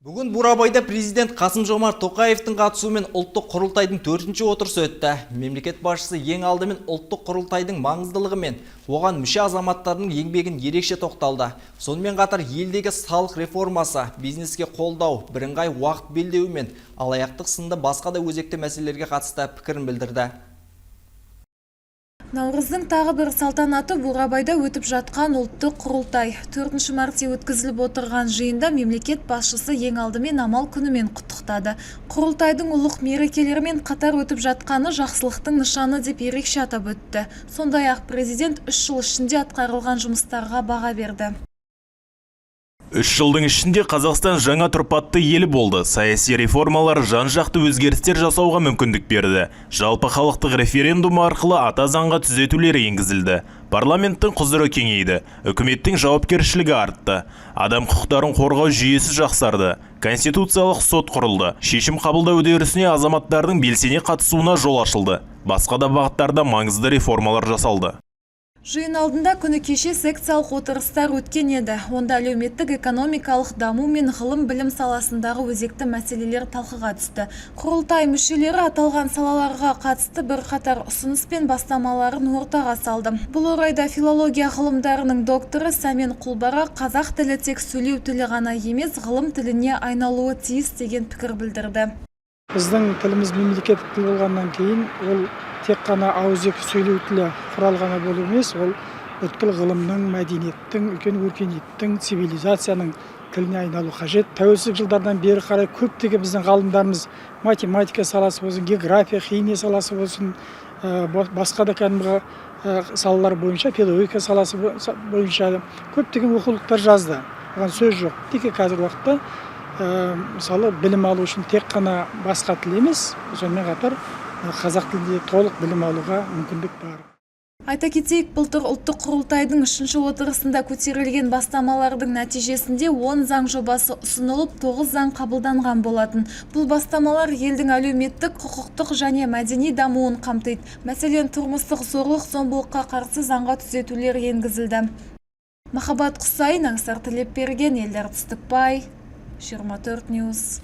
Бүгін Бурабайда президент Қасым-Жомарт Тоқаевтың қатысуымен ұлттық құрылтайдың 4-ші отырысы өтті. Мемлекет басшысы ең алдымен ұлттық құрылтайдың маңыздылығы мен оған мүше азаматтарының еңбегін ерекше тоқталды. Сонымен қатар елдегі салық реформасы, бизнеске қолдау, бірыңғай уақыт белдеуі мен алаяқтық сынды басқа да өзекті мәселелерге қатысты пікірін білдірді. Наурыздың тағы бір салтанаты Бурабайда өтіп жатқан ұлттық құрылтай. 4-ші мәрте өткізіліп отырған жиында мемлекет басшысы ең алдымен амал күнімен құттықтады. Құрылтайдың ұлық мерекелерімен қатар өтіп жатқаны жақсылықтың нышаны деп ерекше атап өтті. Сондай-ақ президент 3 жыл ішінде атқарылған жұмыстарға баға берді. 3 жылдың ішінде Қазақстан жаңа тұрпатты елі болды. Саяси реформалар жан-жақты өзгерістер жасауға мүмкіндік берді. Жалпы халықтық референдум арқылы ата заңға түзетулер енгізілді. Парламенттің құзыры кеңейді. Үкіметтің жауапкершілігі артты. Адам құқықтарын қорғау жүйесі жақсарды. Конституциялық сот құрылды. Шешім қабылдау үдерісіне азаматтардың белсене қатысуына жол ашылды. Басқа да бағыттарда маңызды реформалар жасалды. Жиын алдында күні кеше секциялық отырыстар өткен еді. Онда әлеуметтік экономикалық даму мен ғылым білім саласындағы өзекті мәселелер талқыға түсті. Құрылтай мүшелері аталған салаларға қатысты бірқатар ұсыныс пен бастамаларын ортаға салды. Бұл орайда филология ғылымдарының докторы Сәмен Құлбара қазақ тілі тек сөйлеу тілі ғана емес, ғылым тіліне айналуы тиіс деген пікір білдірді. Біздің тіліміз мемлекеттік тіл болғаннан кейін ол тек қана ауызекі сөйлеу тілі құрал ғана болу емес, ол бүткіл ғылымның, мәдениеттің, үлкен өркениеттің, цивилизацияның тіліне айналу қажет. Тәуелсіздік жылдардан бері қарай көптеген біздің ғалымдарымыз математика саласы болсын, география, химия саласы болсын, басқа да кәдімгі салалар бойынша, педагогика саласы бойынша көптеген оқулықтар жазды. Оған сөз жоқ. Тек қазіргі уақытта мысалы білім алу үшін тек қана басқа тіл емес, сонымен қатар қазақ тілінде толық білім алуға мүмкіндік бар. Айта кетейік, былтыр ұлттық құрылтайдың 3-ші отырысында көтерілген бастамалардың нәтижесінде 10 заң жобасы ұсынылып, 9 заң қабылданған болатын. Бұл бастамалар елдің әлеуметтік, құқықтық және мәдени дамуын қамтиды. Мәселен, тұрмыстық зорлық-зомбылыққа қарсы заңға түзетулер енгізілді. Махаббат Құсайын, Аңсар Тілепберген, Елдар Түстікбай, 24 News.